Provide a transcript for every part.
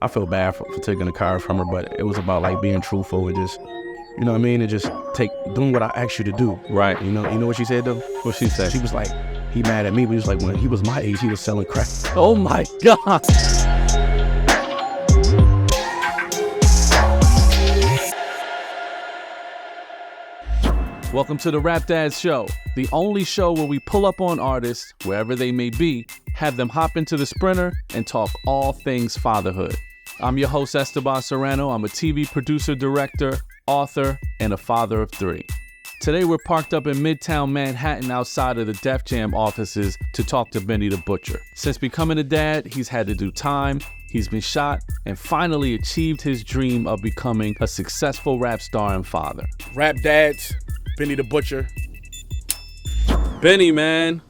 I feel bad for taking the car from her, but it was about like being truthful and just, you know what I mean, and just doing what I asked you to do. Right. You know what she said though? What she said? She was like, he mad at me, but he was like, when he was my age, he was selling crack. Oh my God. Welcome to the Rap Dads Show, the only show where we pull up on artists, wherever they may be, have them hop into the Sprinter, and talk all things fatherhood. I'm your host, Esteban Serrano. I'm a TV producer, director, author, and a father of three. Today, we're parked up in Midtown Manhattan outside of the Def Jam offices to talk to Benny the Butcher. Since becoming a dad, he's had to do time, he's been shot, and finally achieved his dream of becoming a successful rap star and father. Rap Dads, Benny the Butcher. Benny, man,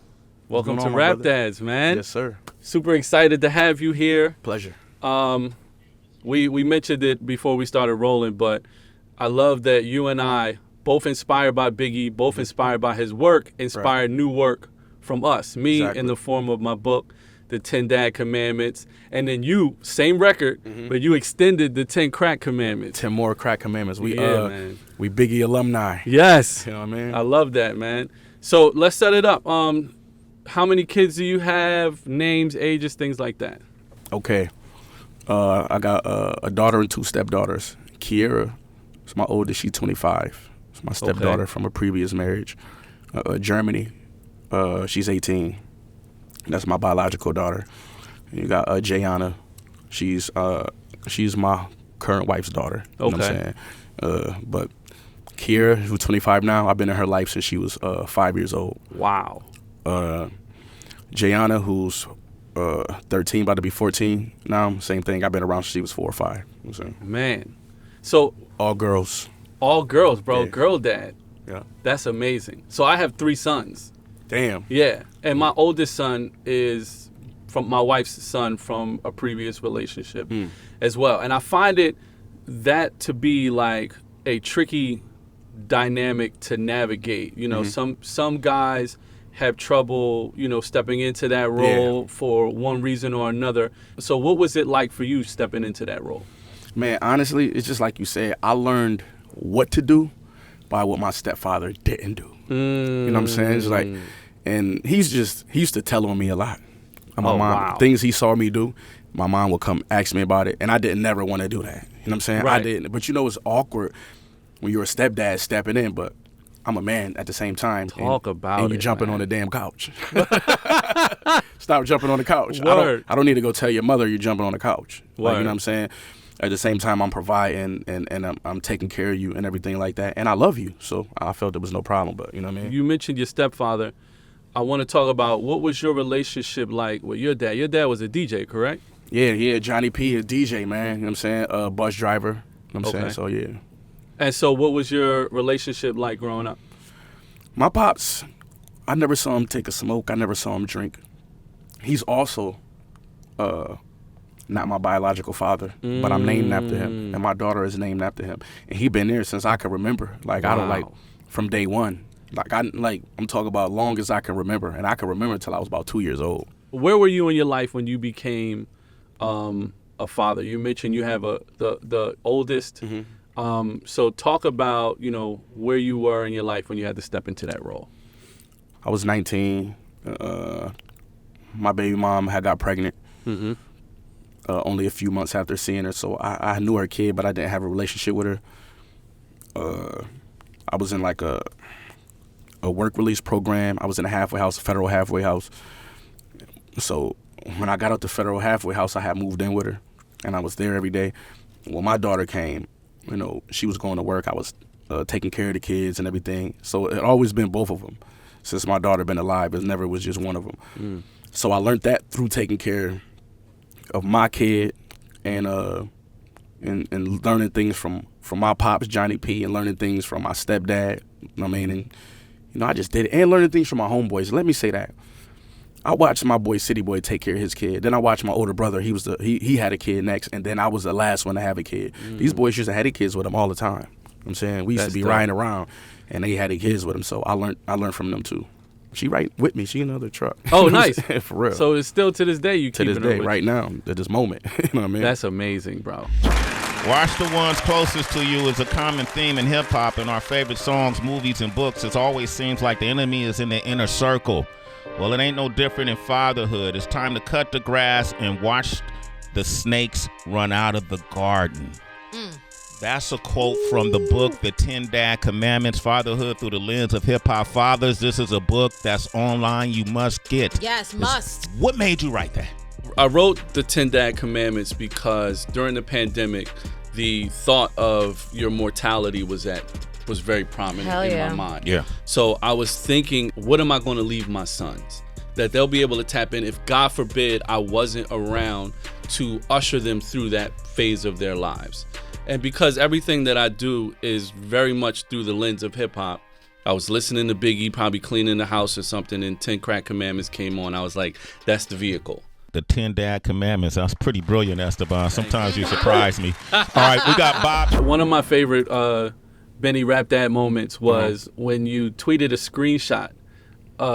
welcome to on, my Rap brother? Dads, man. Yes, sir. Super excited to have you here. Pleasure. We mentioned it before we started rolling, but I love that you and I, both inspired by Biggie, both inspired by his work, inspired new work from us. Me in the form of my book, The 10 Dad Commandments, and then you, same record, but you extended the 10 Crack Commandments. 10 more crack commandments. We man. we Biggie alumni. Yes. You know what I mean? I love that, man. So let's set it up. How many kids do you have? Names, ages, things like that. Okay. I got a daughter and two stepdaughters. Kiera is my oldest. She's 25. It's my stepdaughter from a previous marriage. Germany, she's 18. That's my biological daughter. And you got Jayana. She's my current wife's daughter. You know what I'm saying? But Kiera, who's 25 now, I've been in her life since she was 5 years old. Wow. Jayana, who's 13, about to be 14 now, same thing. I've been around since she was 4 or 5. You know what I'm saying? Man. So all girls. All girls, bro. Yeah. Girl dad. Yeah. That's amazing. So I have 3 sons. Damn. Yeah. And my oldest son is from my wife's son from a previous relationship as well. And I find that to be like a tricky dynamic to navigate. You know, some guys have trouble, stepping into that role for one reason or another. So what was it like for you stepping into that role? Man, honestly, it's just like you said. I learned what to do by what my stepfather didn't do. You know what I'm saying? It's like, and he used to tell on me a lot. And my mom, wow. Things he saw me do, my mom would come ask me about it, and I didn't never want to do that. You know what I'm saying? Right. I didn't. But it's awkward when you're a stepdad stepping in, but I'm a man at the same time. And you're jumping on the damn couch. Stop jumping on the couch. Word. I don't need to go tell your mother you're jumping on the couch. Like, Word. you know what I'm saying? At the same time, I'm providing and I'm taking care of you and everything like that. And I love you. So I felt there was no problem, but you know what I mean? You mentioned your stepfather. I want to talk about what was your relationship like with your dad? Your dad was a DJ, correct? Yeah. Johnny P, a DJ, man. You know what I'm saying? Bus driver. You know what I'm saying? So, yeah. And so what was your relationship like growing up? My pops, I never saw him take a smoke. I never saw him drink. He's also not my biological father, but I'm named after him, and my daughter is named after him. And he been there since I can remember. Like, wow. I don't from day one. I'm talking about long as I can remember, and I can remember until I was about 2 years old. Where were you in your life when you became a father? You mentioned you have the oldest. So talk about, where you were in your life when you had to step into that role. I was 19. My baby mom had got pregnant only a few months after seeing her. So I knew her kid, but I didn't have a relationship with her. I was in like a work release program. I was in a halfway house, a federal halfway house. So when I got out the federal halfway house, I had moved in with her, and I was there every day. When my daughter came, she was going to work. I was taking care of the kids and everything. So it always been both of them. Since my daughter been alive, it never was just one of them. So I learned that through taking care of my kid and learning things from my pops, Johnny P, and learning things from my stepdad. And I just did it. And learning things from my homeboys. Let me say that. I watched my boy City Boy take care of his kid. Then I watched my older brother. He had a kid next, and then I was the last one to have a kid. These boys used to have their kids with them all the time. You know what I'm saying? We used to be riding around, and they had their kids with them. So I learned from them too. She right with me. She in the other truck. Oh, nice. For real. So it's still to this day you to keep this it day, with right you. now, at this moment. You know what I mean? That's amazing, bro. Watch the ones closest to you is a common theme in hip-hop. In our favorite songs, movies, and books, it always seems like the enemy is in the inner circle. Well, it ain't no different in fatherhood. It's time to cut the grass and watch the snakes run out of the garden. That's a quote from the book, The 10 Dad Commandments, Fatherhood Through the Lens of Hip-Hop Fathers. This is a book that's online. You must get. Yes, must. What made you write that? I wrote the 10 Dad Commandments because during the pandemic, the thought of your mortality was very prominent Hell in yeah. my mind. Yeah. So I was thinking, what am I going to leave my sons? That they'll be able to tap in if, God forbid, I wasn't around to usher them through that phase of their lives. And because everything that I do is very much through the lens of hip hop, I was listening to Biggie, probably cleaning the house or something, and 10 Crack Commandments came on. I was like, that's the vehicle. The 10 Dad Commandments. That's pretty brilliant, Esteban. Sometimes you surprise me. All right, we got Bob. One of my favorite Benny Rap Dad moments was when you tweeted a screenshot.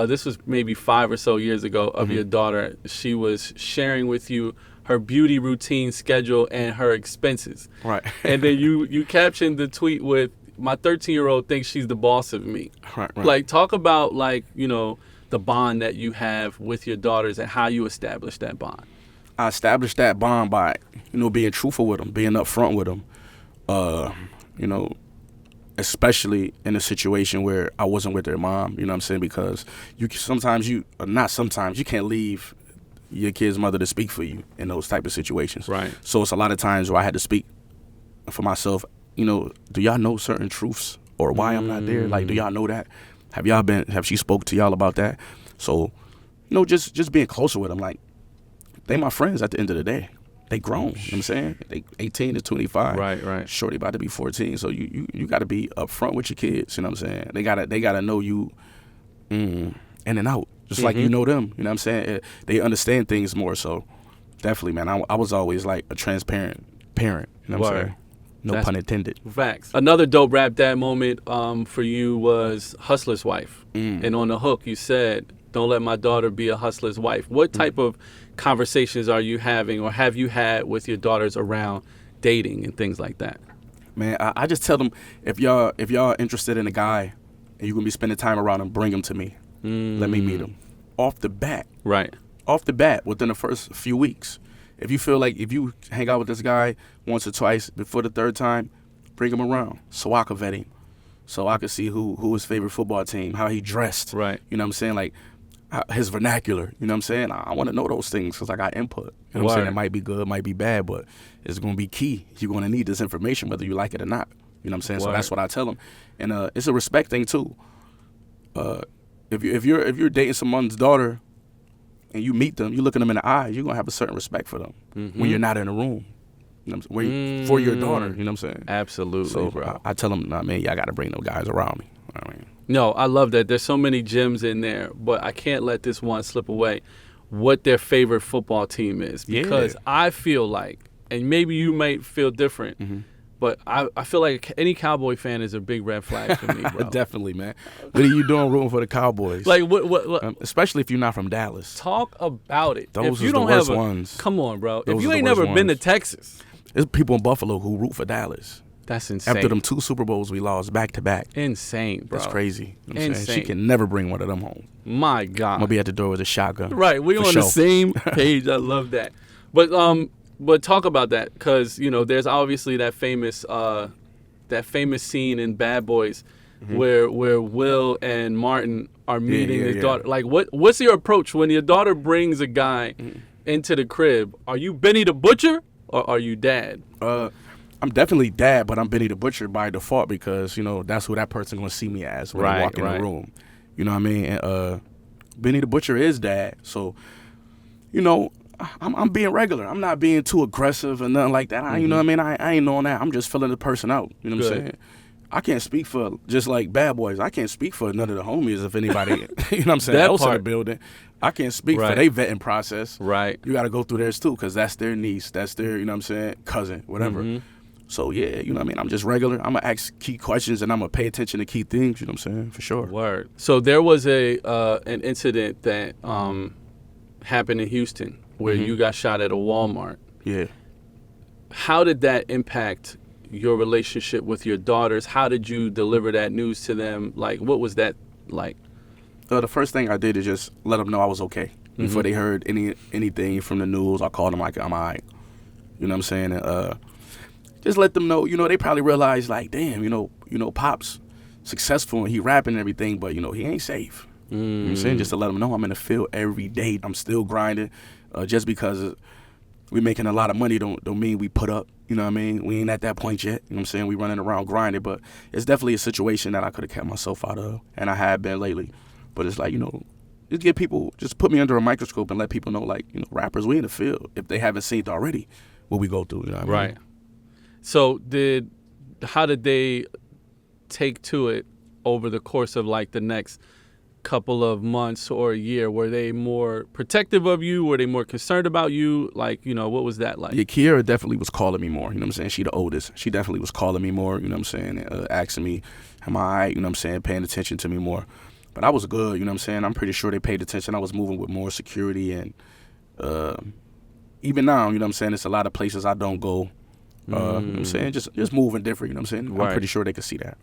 This was maybe 5 or so years ago of your daughter. She was sharing with you her beauty routine schedule and her expenses. Right. And then you captioned the tweet with, my 13-year-old thinks she's the boss of me. Right. Like, talk about, like, you know, the bond that you have with your daughters and how you establish that bond. I established that bond by, being truthful with them, being upfront with them. Especially in a situation where I wasn't with their mom, you know what I'm saying? Because you can't leave your kid's mother to speak for you in those type of situations. Right. So it's a lot of times where I had to speak for myself. Do y'all know certain truths or why I'm not there? Like, do y'all know that? Have she spoke to y'all about that? So, just being closer with them. Like, they my friends at the end of the day. They grown, you know what I'm saying? They 18 to 25. Right. Shorty about to be 14. So you got to be upfront with your kids, you know what I'm saying? They gotta know you in and out, just like you know them, you know what I'm saying? They understand things more, so definitely, man. I was always like a transparent parent, you know what I'm saying? No pun intended. Facts. Another dope Rap Dad moment for you was Hustler's Wife. And on the hook, you said, don't let my daughter be a hustler's wife. What type of conversations are you having or have you had with your daughters around dating and things like that? Man, I just tell them, if y'all interested in a guy and you're going to be spending time around him, bring him to me. Let me meet him. Off the bat. Right. Off the bat, within the first few weeks. If you feel like if you hang out with this guy once or twice before the third time, bring him around so I can vet him. So I can see who his favorite football team, how he dressed. Right. You know what I'm saying? Like, his vernacular, you know what I'm saying? I want to know those things because I got input. You know what I'm saying? It might be good, might be bad, but it's going to be key. You're going to need this information whether you like it or not. You know what I'm saying? So that's what I tell them. And it's a respect thing too. If you're dating someone's daughter and you meet them, you look at them in the eye, you're going to have a certain respect for them when you're not in the room. You know what I'm saying? For your daughter, you know what I'm saying? Absolutely, so bro. I tell them, nah, man, y'all got to bring those guys around me. You know what I mean? No, I love that. There's so many gems in there, but I can't let this one slip away. What their favorite football team is, because I feel like, and maybe you might feel different, but I feel like any Cowboy fan is a big red flag for me, bro. Definitely, man. What are you doing rooting for the Cowboys? Like what especially if you're not from Dallas. Talk about it. Those if you are the don't worst have ones. Come on, bro. Those if you are the ain't never worst been to ones. Texas, there's people in Buffalo who root for Dallas. That's insane. After them 2 Super Bowls we lost back to back. Insane, bro. That's crazy. You know what I'm Insane. saying? She can never bring one of them home. My God. I'm gonna be at the door with a shotgun. Right, we're on the same page. I love that. But talk about that, because there's obviously that famous scene in Bad Boys where Will and Martin are meeting his daughter. Like, what's your approach when your daughter brings a guy into the crib? Are you Benny the Butcher or are you dad? I'm definitely dad, but I'm Benny the Butcher by default because that's who that person gonna see me as when I walk in the room. You know what I mean? And Benny the Butcher is dad, so I'm being regular. I'm not being too aggressive or nothing like that. You know what I mean? I ain't knowing that. I'm just filling the person out. You know what I'm saying? I can't speak for, just like Bad Boys, I can't speak for none of the homies if anybody, you know what I'm saying, else in the building. I can't speak for their vetting process. Right. You got to go through theirs too because that's their niece. That's their, you know what I'm saying, cousin, whatever. So, yeah, you know what I mean? I'm just regular. I'm going to ask key questions, and I'm going to pay attention to key things, you know what I'm saying? For sure. Word. So there was an incident that happened in Houston where you got shot at a Walmart. Yeah. How did that impact your relationship with your daughters? How did you deliver that news to them? Like, what was that like? The first thing I did is just let them know I was okay. Before they heard anything from the news, I called them like, I'm all right. You know what I'm saying? And, just let them know, you know, they probably realize, like, damn, you know, Pop's successful and he rapping and everything, but, you know, he ain't safe. You know what I'm saying? Just to let them know I'm in the field every day. I'm still grinding. Just because we making a lot of money don't mean we put up. You know what I mean? We ain't at that point yet. You know what I'm saying? We running around grinding, but it's definitely a situation that I could have kept myself out of, and I have been lately. But it's like, you know, just get people, just put me under a microscope and let people know, like, you know, rappers, we in the field. If they haven't seen it already, what we go through, you know what I mean? Right. So how did they take to it over the course of like the next couple of months or a year? Were they more protective of you? Were they more concerned about you? Like, you know, what was that like? Yeah, Kiera definitely was calling me more, you know what I'm saying? She the oldest. She definitely was calling me more, you know what I'm saying? Asking me, am I all right, you know what I'm saying? Paying attention to me more. But I was good, you know what I'm saying? I'm pretty sure they paid attention. I was moving with more security, and even now, you know what I'm saying? There's a lot of places I don't go. You know what I'm saying? Just moving different, you know what I'm saying? Right. I'm pretty sure they could see that.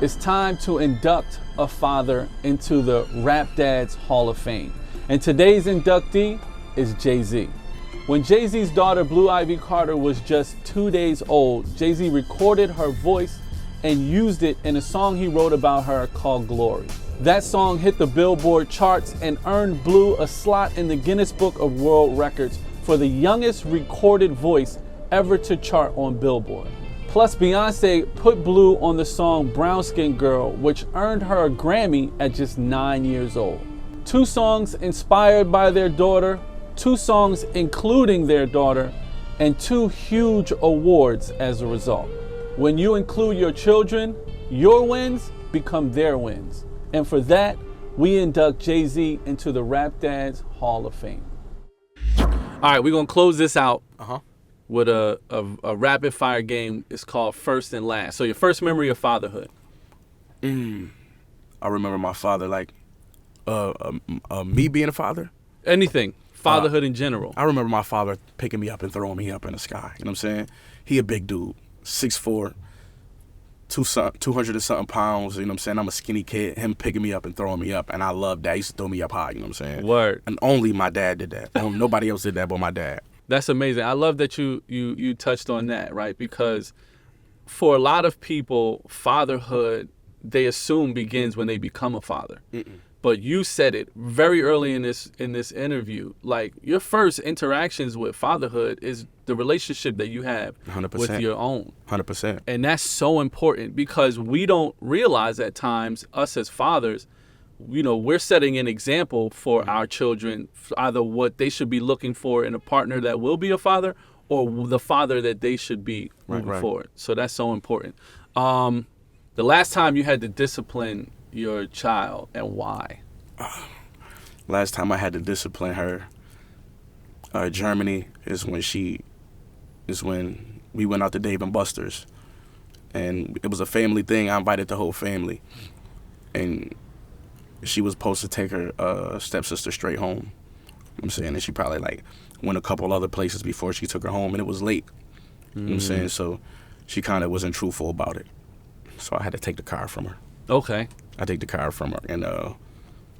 It's time to induct a father into the Rap Dads Hall of Fame. And today's inductee is Jay-Z. When Jay-Z's daughter, Blue Ivy Carter, was just 2 days old, Jay-Z recorded her voice and used it in a song he wrote about her called Glory. That song hit the Billboard charts and earned Blue a slot in the Guinness Book of World Records for the youngest recorded voice ever to chart on Billboard. Plus, Beyonce put Blue on the song Brown Skin Girl, which earned her a Grammy at just 9 years old. 2 songs inspired by their daughter, 2 songs including their daughter, and 2 huge awards as a result. When you include your children, your wins become their wins. And for that, we induct Jay-Z into the Rap Dads Hall of Fame. All right, we're gonna close this out with a rapid fire game. It's called First and Last. So your first memory of fatherhood. I remember my father, like, me being a father. Anything. Fatherhood in general. I remember my father picking me up and throwing me up in the sky. You know what I'm saying? He a big dude, 6'4", 200 and something pounds. You know what I'm saying? I'm a skinny kid. Him picking me up and throwing me up, and I loved that. He used to throw me up high. You know what I'm saying? Word. And only my dad did that. Nobody else did that but my dad. That's amazing. I love that you touched on that, right? Because for a lot of people, fatherhood, they assume begins when they become a father. But you said it very early in this interview. Like, your first interactions with fatherhood is the relationship that you have 100%. with your own. 100%. And that's so important because we don't realize at times, us as fathers, you know, we're setting an example for our children, either what they should be looking for in a partner that will be a father or the father that they should be moving forward. So that's so important. The last time you had to discipline your child, and why? Last time I had to discipline her, Germany, is when we went out to Dave and Buster's, and it was a family thing. I invited the whole family, and she was supposed to take her stepsister straight home. You know what I'm saying? And she probably like went a couple other places before she took her home, and it was late. You know what I'm saying? So she kind of wasn't truthful about it. So I had to take the car from her. Okay. I take the car from her, and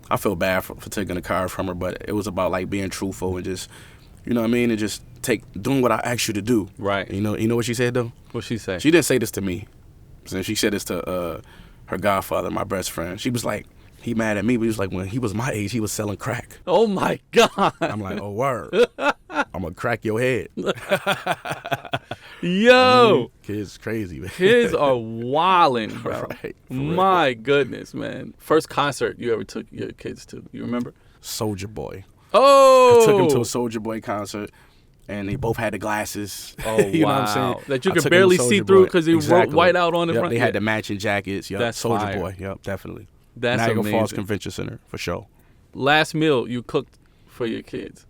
I feel bad for taking the car from her, but it was about like being truthful and just, you know what I mean, and just doing what I asked you to do. Right. You know what she said though? What'd she say? She didn't say this to me. So she said this to her godfather, my best friend. She was like, he mad at me, but he was like, when he was my age, he was selling crack. Oh my God. I'm like, oh word. I'm gonna crack your head. Yo. Kids crazy, man. Kids are wildin', bro. Right, my goodness, man. First concert you ever took your kids to, you remember? Soulja Boy. Oh. I took him to a Soulja Boy concert, and they both had the glasses. Oh, you wow. know what I'm saying? That you I could took him barely to see Soulja through Boy. because he Exactly. wrote white out on the Yep, front. they had the matching jackets. Yep. That's Soulja fire. Boy. Yep, definitely. That's Niagara amazing. Falls Convention Center, for sure. Last meal you cooked for your kids.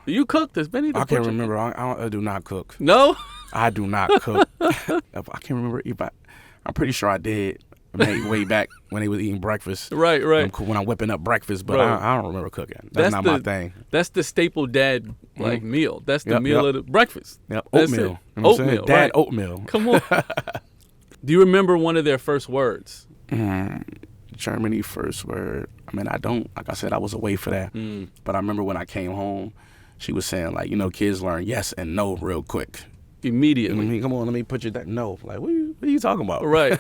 You cooked as many? I can't remember. I do not cook. No? I do not cook. I can't remember if I'm pretty sure I did. Way back when they was eating breakfast. Right. When I'm whipping up breakfast, but I don't remember cooking. That's not my thing. That's the staple dad meal. That's the meal of the breakfast. Yep. Oatmeal. You know oatmeal. Dad right. oatmeal. Come on. Do you remember one of their first words? Germany first word. I mean, I don't. Like I said, I was away for that. But I remember when I came home, she was saying like, kids learn yes and no real quick. Immediately. Come on, let me put you that no. Like, what are you talking about? Right.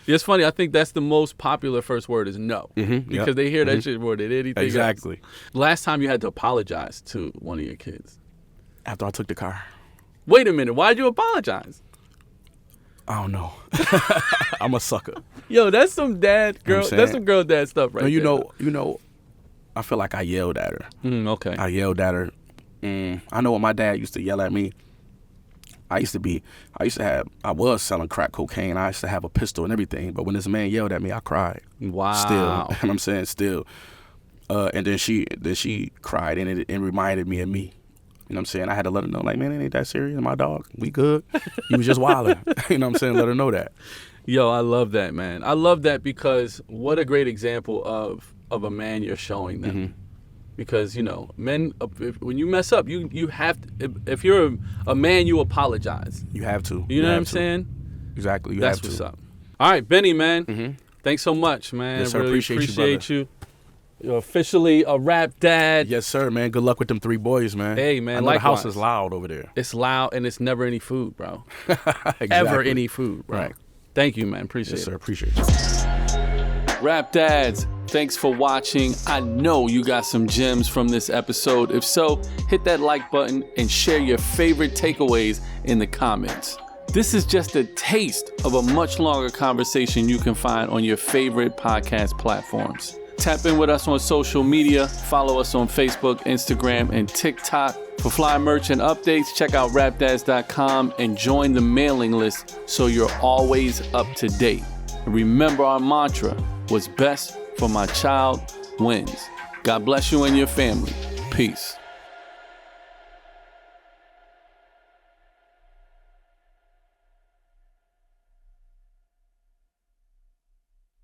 It's funny. I think that's the most popular first word is no. Because they hear that shit more than anything Exactly. else. Last time you had to apologize to one of your kids? After I took the car. Wait a minute. Why'd you apologize? I don't know. I'm a sucker. Yo, that's some girl dad stuff right there. You know, I feel like I yelled at her. Okay. I yelled at her. I know when my dad used to yell at me, I was selling crack cocaine. I used to have a pistol and everything. But when this man yelled at me, I cried. Wow. Still. You know what I'm saying? Still. And then she cried and it reminded me of me. You know what I'm saying? I had to let her know, like, man, it ain't that serious. My dog, we good. He was just wilding. You know what I'm saying? Let her know that. Yo, I love that, man. I love that because what a great example of a man you're showing them. Because, men, when you mess up, you have to, if you're a man, you apologize. You have to. You know what I'm saying? Exactly. That's what's up. All right, Benny, man. Thanks so much, man. Yes, sir. Really appreciate you. You're officially a rap dad. Yes, sir, man. Good luck with them 3 boys, man. Hey, man. I know the house is loud over there. It's loud, and it's never any food, bro. Exactly. Ever any food, bro. Right. Thank you, man. Appreciate it. Yes, sir. Appreciate you. Rap dads, thanks for watching. I know you got some gems from this episode. If so, hit that like button and share your favorite takeaways in the comments. This is just a taste of a much longer conversation you can find on your favorite podcast platforms. Tap in with us on social media. Follow us on Facebook, Instagram, and TikTok. For fly merch and updates, check out rapdads.com and join the mailing list so you're always up to date. And remember our mantra, what's best for my child wins. God bless you and your family. Peace.